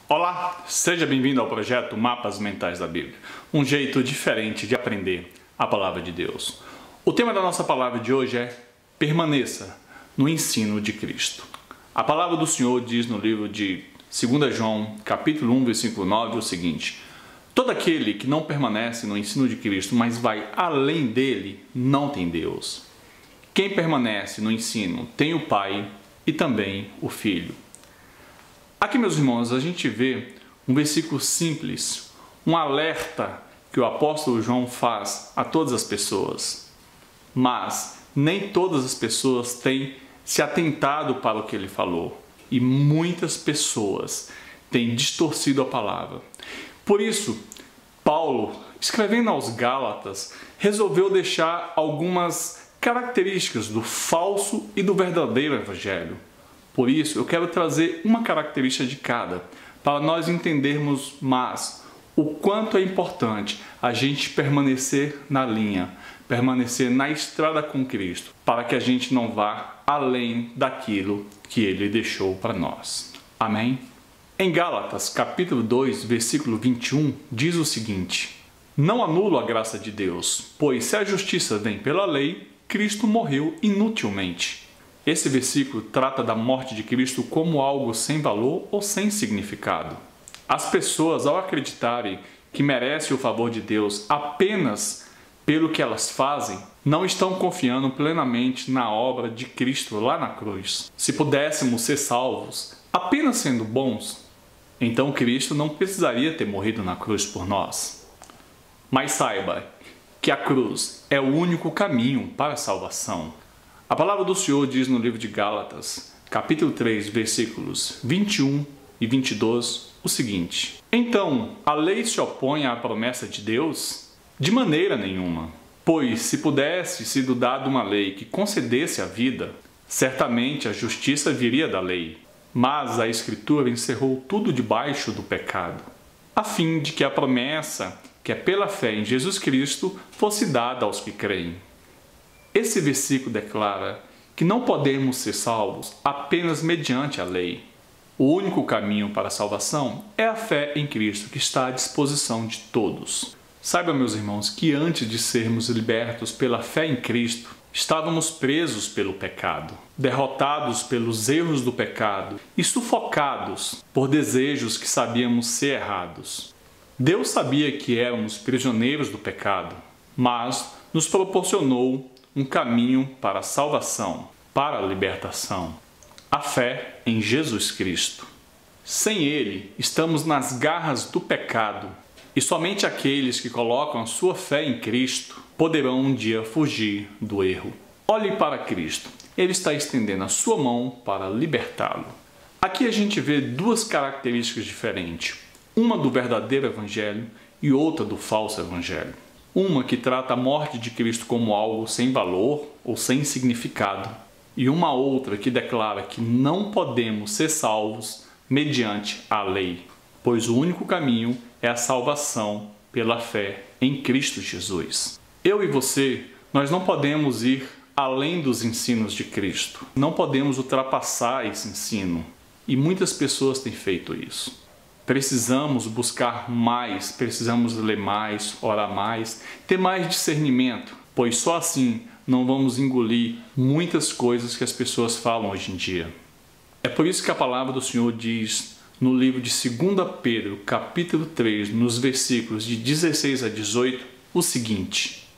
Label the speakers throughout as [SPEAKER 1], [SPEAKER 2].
[SPEAKER 1] Olá, seja bem-vindo ao projeto Mapas Mentais da Bíblia, um jeito diferente de aprender a Palavra de Deus. O tema da nossa palavra de hoje é permaneça no ensino de Cristo. A palavra do Senhor diz no livro de 2 João, capítulo 1, versículo 9, o seguinte: todo aquele que não permanece no ensino de Cristo, mas vai além dele, não tem Deus. Quem permanece no ensino tem o Pai e também o Filho. Aqui, meus irmãos, a gente vê um versículo simples, um alerta que o apóstolo João faz a todas as pessoas. Mas nem todas as pessoas têm se atentado para o que ele falou. E muitas pessoas têm distorcido a palavra. Por isso, Paulo, escrevendo aos Gálatas, resolveu deixar algumas características do falso e do verdadeiro evangelho. Por isso, eu quero trazer uma característica de cada, para nós entendermos mais o quanto é importante a gente permanecer na linha, permanecer na estrada com Cristo, para que a gente não vá além daquilo que Ele deixou para nós. Amém? Em Gálatas, capítulo 2, versículo 21, diz o seguinte: não anulo a graça de Deus, pois se a justiça vem pela lei, Cristo morreu inutilmente. Esse versículo trata da morte de Cristo como algo sem valor ou sem significado. As pessoas, ao acreditarem que merecem o favor de Deus apenas pelo que elas fazem, não estão confiando plenamente na obra de Cristo lá na cruz. Se pudéssemos ser salvos apenas sendo bons, então Cristo não precisaria ter morrido na cruz por nós. Mas saiba que a cruz é o único caminho para a salvação. A palavra do Senhor diz no livro de Gálatas, capítulo 3, versículos 21 e 22, o seguinte: então, a lei se opõe à promessa de Deus? De maneira nenhuma. Pois, se pudesse sido dada uma lei que concedesse a vida, certamente a justiça viria da lei. Mas a Escritura encerrou tudo debaixo do pecado, a fim de que a promessa, que é pela fé em Jesus Cristo, fosse dada aos que creem. Esse versículo declara que não podemos ser salvos apenas mediante a lei. O único caminho para a salvação é a fé em Cristo, que está à disposição de todos. Saiba, meus irmãos, que antes de sermos libertos pela fé em Cristo, estávamos presos pelo pecado, derrotados pelos erros do pecado e sufocados por desejos que sabíamos ser errados. Deus sabia que éramos prisioneiros do pecado, mas nos proporcionou um caminho para a salvação, para a libertação, a fé em Jesus Cristo. Sem Ele, estamos nas garras do pecado, e somente aqueles que colocam a sua fé em Cristo poderão um dia fugir do erro. Olhe para Cristo, Ele está estendendo a sua mão para libertá-lo. Aqui a gente vê duas características diferentes, uma do verdadeiro evangelho e outra do falso evangelho. Uma que trata a morte de Cristo como algo sem valor ou sem significado, e uma outra que declara que não podemos ser salvos mediante a lei, pois o único caminho é a salvação pela fé em Cristo Jesus. Eu e você, nós não podemos ir além dos ensinos de Cristo, não podemos ultrapassar esse ensino, e muitas pessoas têm feito isso. Precisamos buscar mais, precisamos ler mais, orar mais, ter mais discernimento, pois só assim não vamos engolir muitas coisas que as pessoas falam hoje em dia. É por isso que a palavra do Senhor diz no livro de 2 Pedro, capítulo 3, nos versículos de 16 a 18, o seguinte: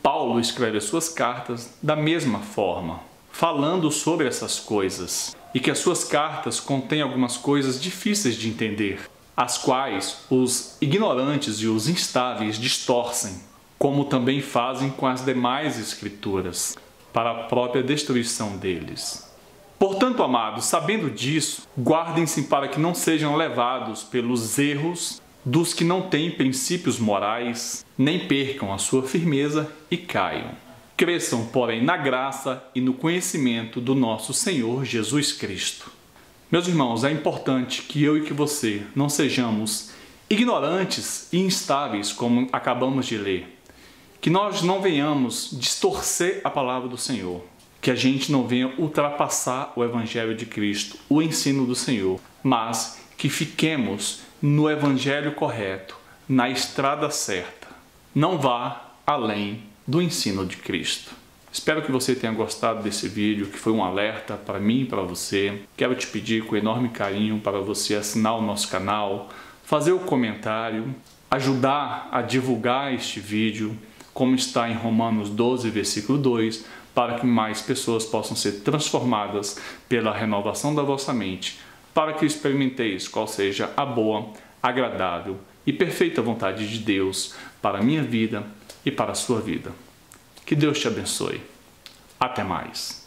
[SPEAKER 1] Paulo escreve as suas cartas da mesma forma, falando sobre essas coisas, e que as suas cartas contêm algumas coisas difíceis de entender, as quais os ignorantes e os instáveis distorcem, como também fazem com as demais escrituras, para a própria destruição deles. Portanto, amados, sabendo disso, guardem-se para que não sejam levados pelos erros dos que não têm princípios morais, nem percam a sua firmeza e caiam. Cresçam, porém, na graça e no conhecimento do nosso Senhor Jesus Cristo. Meus irmãos, é importante que eu e que você não sejamos ignorantes e instáveis, como acabamos de ler. Que nós não venhamos distorcer a palavra do Senhor. Que a gente não venha ultrapassar o Evangelho de Cristo, o ensino do Senhor. Mas que fiquemos no evangelho correto, na estrada certa. Não vá além do ensino de Cristo. Espero que você tenha gostado desse vídeo, que foi um alerta para mim e para você. Quero te pedir com enorme carinho para você assinar o nosso canal, fazer o comentário, ajudar a divulgar este vídeo, como está em Romanos 12, versículo 2, para que mais pessoas possam ser transformadas pela renovação da vossa mente, para que experimenteis qual seja a boa, agradável e perfeita vontade de Deus para a minha vida e para a sua vida. Que Deus te abençoe. Até mais.